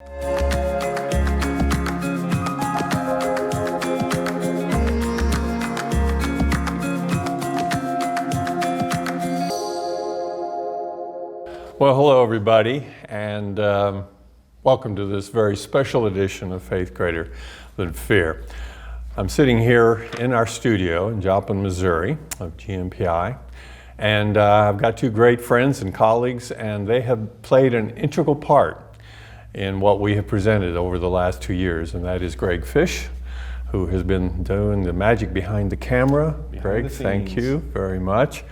Well, hello everybody, and welcome to this very special edition of Faith Greater Than Fear. I'm sitting here in our studio in Joplin, Missouri of GNPI, and I've got two great friends and colleagues, and they have played an integral part in what we have presented over the last 2 years, and that is Greg Fish, who has been doing the magic behind the camera. Greg, thank you very much.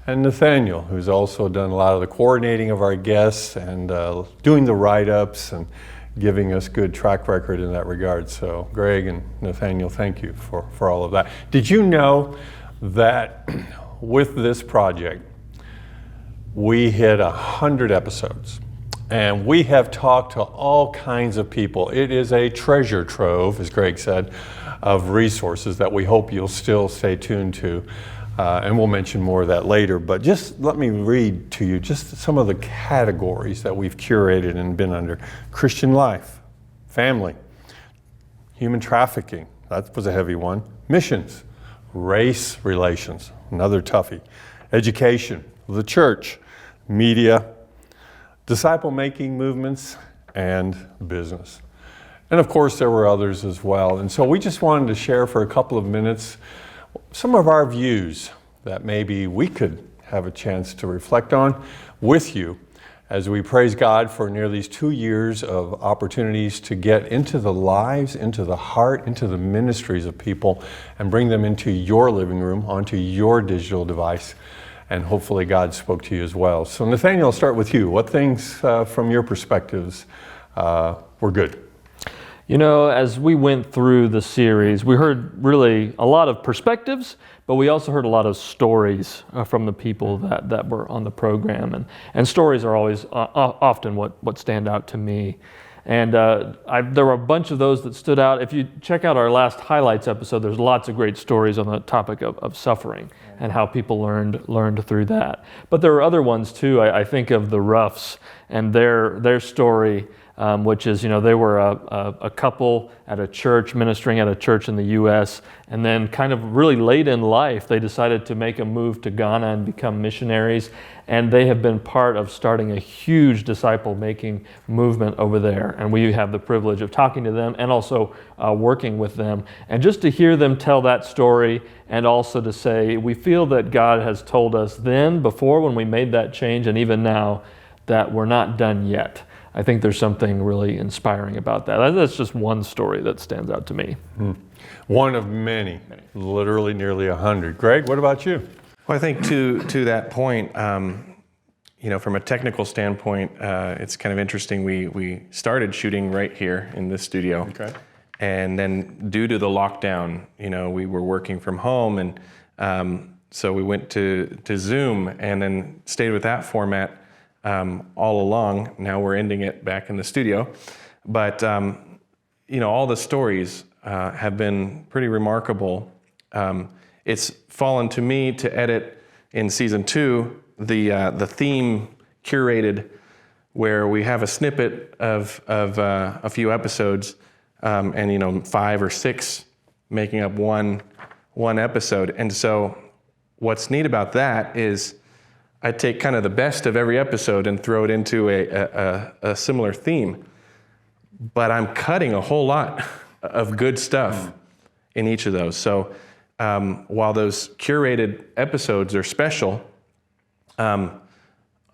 And Nathanael, who's also done a lot of the coordinating of our guests and doing the write-ups and giving us good track record in that regard. So Greg and Nathanael, thank you for all of that. Did you know that with this project, we hit 100 episodes? And we have talked to all kinds of people. It is a treasure trove, as Greg said, of resources that we hope you'll still stay tuned to. And we'll mention more of that later, but just let me read to you just some of the categories that we've curated and been under. Christian life, family, human trafficking, that was a heavy one, missions, race relations, another toughie, education, the church, media, disciple-making movements, and business. And of course there were others as well. And so we just wanted to share for a couple of minutes some of our views that maybe we could have a chance to reflect on with you as we praise God for nearly these 2 years of opportunities to get into the lives, into the heart, into the ministries of people and bring them into your living room, onto your digital device. And hopefully God spoke to you as well. So Nathanael, I'll start with you. What things from your perspectives were good? You know, as we went through the series, we heard really a lot of perspectives, but we also heard a lot of stories from the people that were on the program. And stories are always often what stand out to me. And there were a bunch of those that stood out. If you check out our last highlights episode, there's lots of great stories on the topic of suffering and how people learned through that. But there are other ones too. I think of the Ruffs and their story, which is, you know, they were a couple at a church, ministering at a church in the U.S., and then kind of really late in life, they decided to make a move to Ghana and become missionaries, and they have been part of starting a huge disciple-making movement over there, and we have the privilege of talking to them and also working with them. And just to hear them tell that story, and also to say, we feel that God has told us then, before when we made that change, and even now, that we're not done yet. I think there's something really inspiring about that. That's just one story that stands out to me. One of many, literally nearly 100. Greg, what about you? Well, I think to that point, you know, from a technical standpoint, it's kind of interesting. We started shooting right here in this studio. Okay. And then due to the lockdown, you know, we were working from home, and so we went to Zoom and then stayed with that format all along. Now we're ending it back in the studio. But, you know, all the stories have been pretty remarkable. It's fallen to me to edit in season 2 the theme curated, where we have a snippet of a few episodes, and, you know, 5 or 6 making up one episode. And so what's neat about that is I take kind of the best of every episode and throw it into a similar theme, but I'm cutting a whole lot of good stuff in each of those. So while those curated episodes are special, on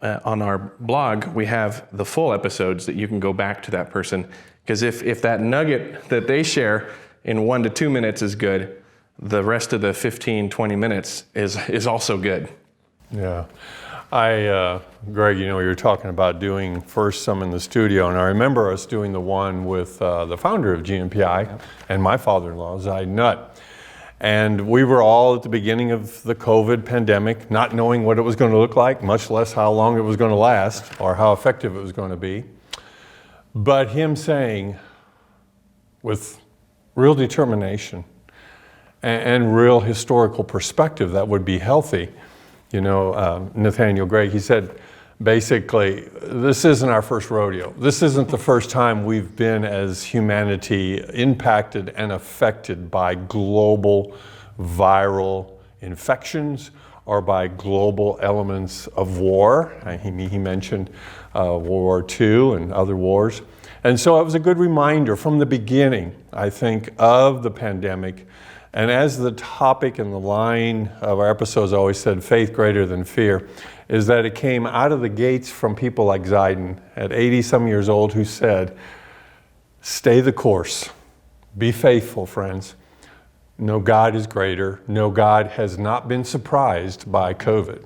our blog, we have the full episodes that you can go back to that person. Because if that nugget that they share in 1 to 2 minutes is good, the rest of the 15, 20 minutes is also good. Yeah. Greg, you know, you were talking about doing first some in the studio, and I remember us doing the one with the founder of GNPI and my father-in-law, Zai Nutt. And we were all at the beginning of the COVID pandemic, not knowing what it was going to look like, much less how long it was going to last or how effective it was going to be. But him saying, with real determination and real historical perspective that would be healthy, you know, Nathanael, Greg, he said, basically, this isn't our first rodeo. This isn't the first time we've been, as humanity, impacted and affected by global viral infections or by global elements of war. He mentioned World War II and other wars. And so it was a good reminder from the beginning, I think, of the pandemic. And as the topic and the line of our episodes always said, faith greater than fear, is that it came out of the gates from people like Zidon at 80-some years old who said, stay the course, be faithful, friends. No, God is greater. No, God has not been surprised by COVID.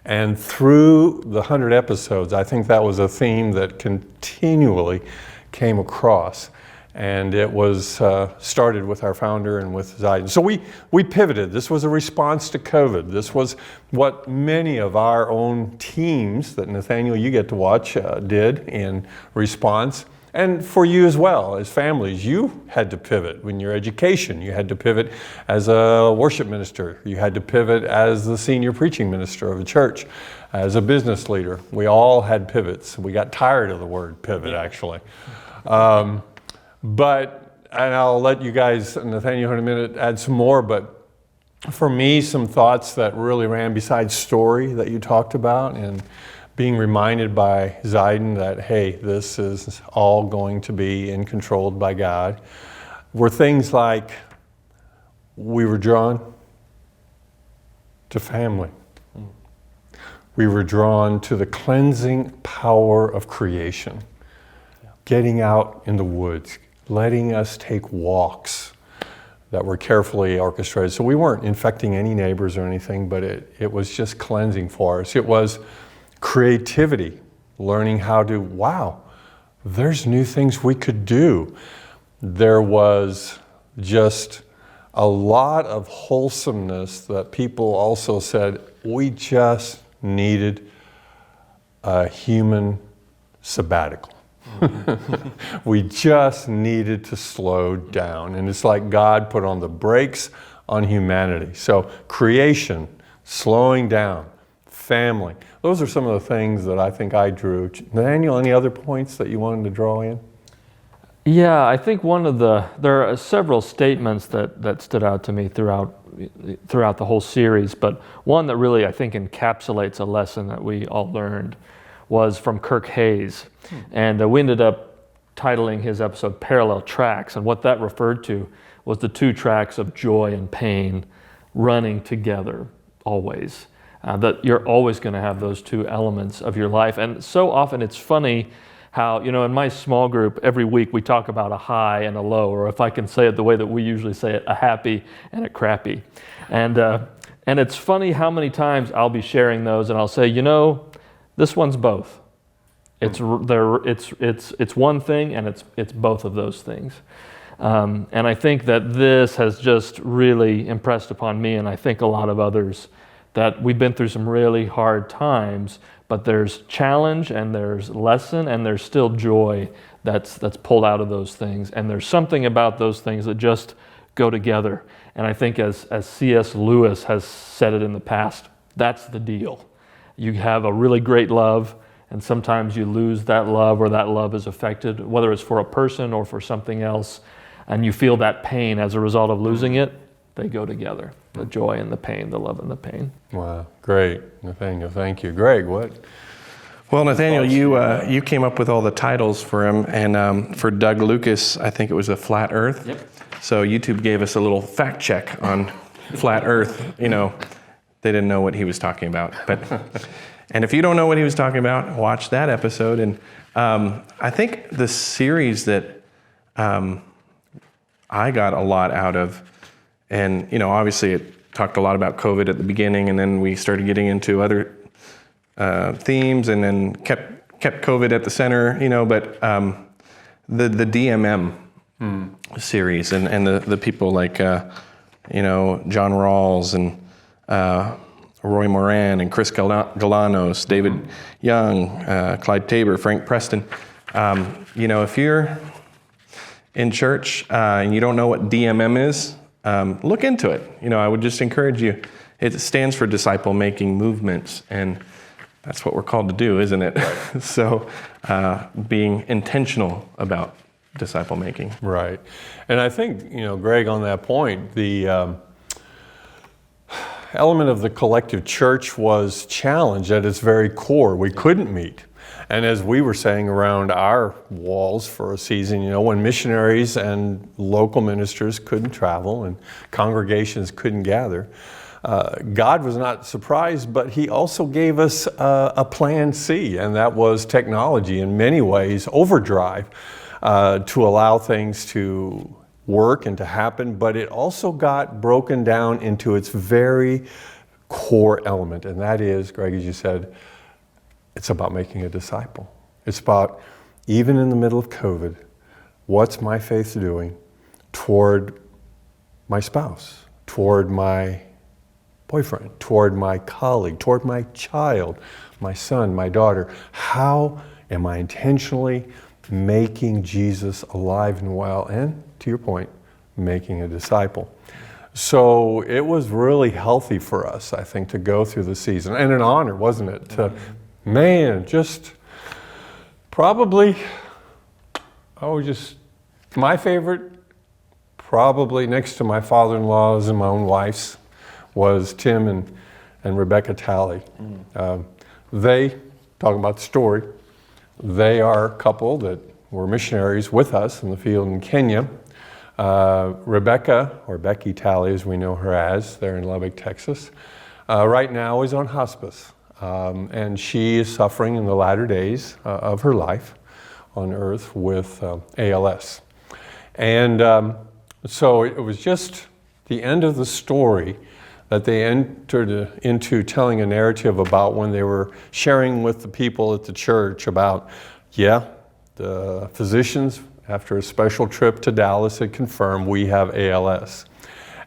And through the 100 episodes, I think that was a theme that continually came across. And it was started with our founder and with Zidon. So we pivoted. This was a response to COVID. This was what many of our own teams that Nathanael, you get to watch, did in response. And for you as well, as families, you had to pivot in your education. You had to pivot as a worship minister. You had to pivot as the senior preaching minister of a church, as a business leader. We all had pivots. We got tired of the word pivot, actually. And I'll let you guys, Nathanael in a minute, add some more, but for me, some thoughts that really ran besides story that you talked about and being reminded by Zidon that, hey, this is all going to be controlled by God, were things like we were drawn to family. We were drawn to the cleansing power of creation, getting out in the woods, letting us take walks that were carefully orchestrated. So we weren't infecting any neighbors or anything, but it was just cleansing for us. It was creativity, learning how to, wow, there's new things we could do. There was just a lot of wholesomeness that people also said, we just needed a human sabbatical. We just needed to slow down. And it's like God put on the brakes on humanity. So creation, slowing down, family. Those are some of the things that I think I drew. Nathanael, any other points that you wanted to draw in? Yeah, I think there are several statements that stood out to me throughout the whole series, but one that really I think encapsulates a lesson that we all learned was from Kirk Hayes. And we ended up titling his episode Parallel Tracks, and what that referred to was the two tracks of joy and pain running together always. That you're always going to have those two elements of your life. And so often it's funny how, in my small group, every week we talk about a high and a low, or if I can say it the way that we usually say it, a happy and a crappy. And it's funny how many times I'll be sharing those and I'll say, this one's both. It's one thing and it's both of those things. And I think that this has just really impressed upon me, and I think a lot of others, that we've been through some really hard times, but there's challenge and there's lesson and there's still joy that's pulled out of those things. And there's something about those things that just go together. And I think as C.S. Lewis has said it in the past, that's the deal. You have a really great love, and sometimes you lose that love, or that love is affected, whether it's for a person or for something else, and you feel that pain as a result of losing it. They go together, the joy and the pain, the love and the pain. Wow, great, Nathanael, thank you. Greg, what? Well, Nathanael, you came up with all the titles for him, and for Doug Lucas, I think it was a flat Earth. Yep. So YouTube gave us a little fact check on flat Earth. They didn't know what he was talking about, and if you don't know what he was talking about, watch that episode. And I think the series that I got a lot out of, and obviously it talked a lot about COVID at the beginning, and then we started getting into other themes, and then kept COVID at the center. But the DMM series, and the people like John Rawls and Roy Moran and Chris Galanos, David Young, Clyde Tabor, Frank Preston. If you're in church and you don't know what DMM is, look into it. I would just encourage you. It stands for Disciple Making Movements, and that's what we're called to do, isn't it? Right. So being intentional about disciple making. Right. And I think, Greg, on that point, the element of the collective church was challenged at its very core. We couldn't meet. And as we were saying around our walls for a season, when missionaries and local ministers couldn't travel and congregations couldn't gather, God was not surprised, but he also gave us a plan C, and that was technology in many ways, overdrive, to allow things to work and to happen, but it also got broken down into its very core element, and that is, Greg, as you said, it's about making a disciple. It's about, even in the middle of COVID, what's my faith doing toward my spouse, toward my boyfriend, toward my colleague, toward my child, my son, my daughter? How am I intentionally making Jesus alive and well, and, to your point, making a disciple? So it was really healthy for us, I think, to go through the season, and an honor, wasn't it? To, just probably, my favorite, probably next to my father-in-law's and my own wife's, was Tim and Rebecca Talley. They, talking about the story, they are a couple that were missionaries with us in the field in Kenya. Rebecca, or Becky Talley as we know her as, there in Lubbock, Texas, right now is on hospice. And she is suffering in the latter days of her life on earth with ALS. And so it was just the end of the story that they entered into telling a narrative about when they were sharing with the people at the church about, the physicians, after a special trip to Dallas, had confirmed we have ALS.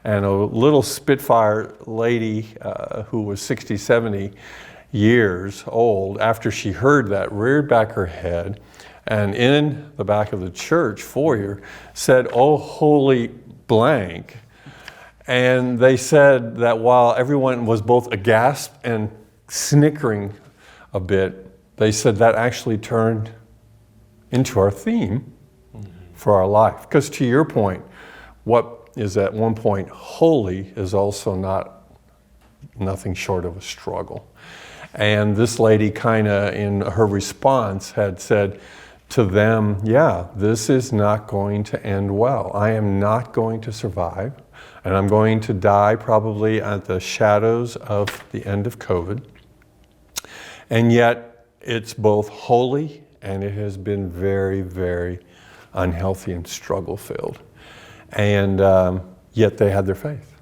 And a little Spitfire lady who was 60, 70 years old, after she heard that, reared back her head and in the back of the church foyer said, "Oh, holy blank." And they said that while everyone was both aghast and snickering a bit, they said that actually turned into our theme for our life. Because to your point, what is at one point holy is also nothing short of a struggle. And this lady kind of in her response had said to them, this is not going to end well. I am not going to survive, and I'm going to die probably at the shadows of the end of COVID. And yet it's both holy and it has been very, very unhealthy and struggle-filled. And yet they had their faith.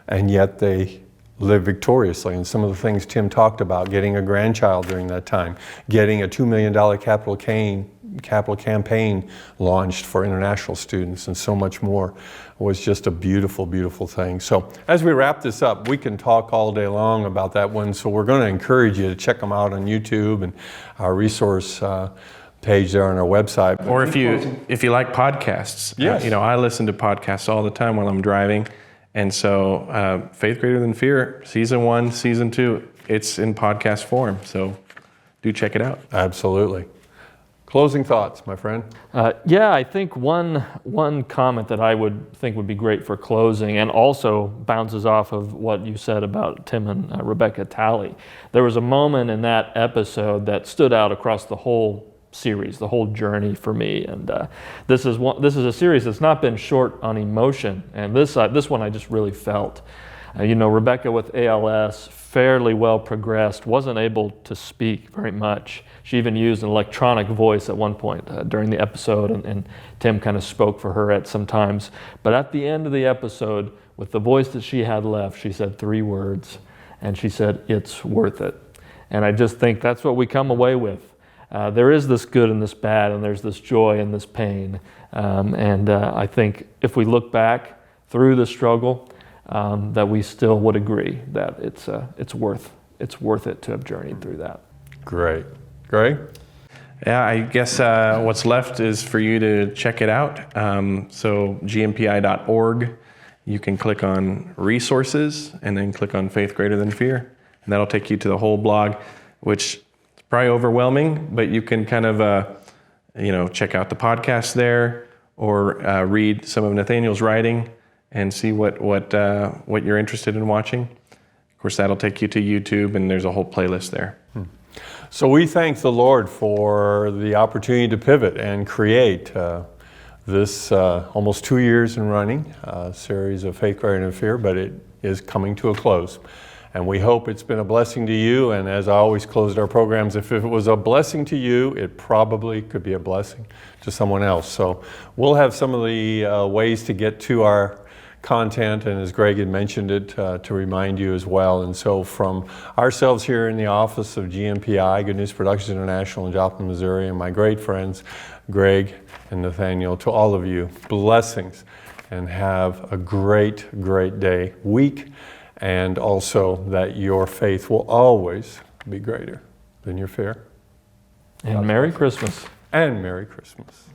And yet they live victoriously. And some of the things Tim talked about, getting a grandchild during that time, getting a $2 million capital campaign launched for international students, and so much more, was just a beautiful, beautiful thing. So as we wrap this up, we can talk all day long about that one. So we're going to encourage you to check them out on YouTube and our resource page there on our website. Or if you like podcasts, yes. I listen to podcasts all the time while I'm driving. And so Faith Greater Than Fear, Season 1, Season 2, it's in podcast form. So do check it out. Absolutely. Closing thoughts, my friend? I think one comment that I would think would be great for closing, and also bounces off of what you said about Tim and Rebecca Talley. There was a moment in that episode that stood out across the whole series, the whole journey for me, and this is a series that's not been short on emotion, and this one I just really felt. Rebecca with ALS, fairly well progressed, wasn't able to speak very much. She even used an electronic voice at one point during the episode, and Tim kind of spoke for her at some times. But at the end of the episode, with the voice that she had left, she said 3 words, and she said, "It's worth it." And I just think that's what we come away with. There is this good and this bad, and there's this joy and this pain. And I think if we look back through the struggle, that we still would agree that it's worth it to have journeyed through that. Great. Greg? Yeah, I guess what's left is for you to check it out. So GNPI.org, you can click on resources and then click on Faith Greater Than Fear, and that'll take you to the whole blog. which is probably overwhelming, but you can kind of, check out the podcast there, or read some of Nathanael's writing and see what you're interested in watching. Of course, that'll take you to YouTube, and there's a whole playlist there. So we thank the Lord for the opportunity to pivot and create this almost 2 years in running series of Faith, Greater Than Fear, but it is coming to a close. And we hope it's been a blessing to you. And as I always closed our programs, if it was a blessing to you, it probably could be a blessing to someone else. So we'll have some of the ways to get to our content, and as Greg had mentioned it, to remind you as well. And so from ourselves here in the office of GNPI, Good News Productions International in Joplin, Missouri, and my great friends, Greg and Nathanael, to all of you, blessings, and have a great, great day, week, and also that your faith will always be greater than your fear. And Merry Christmas. And Merry Christmas.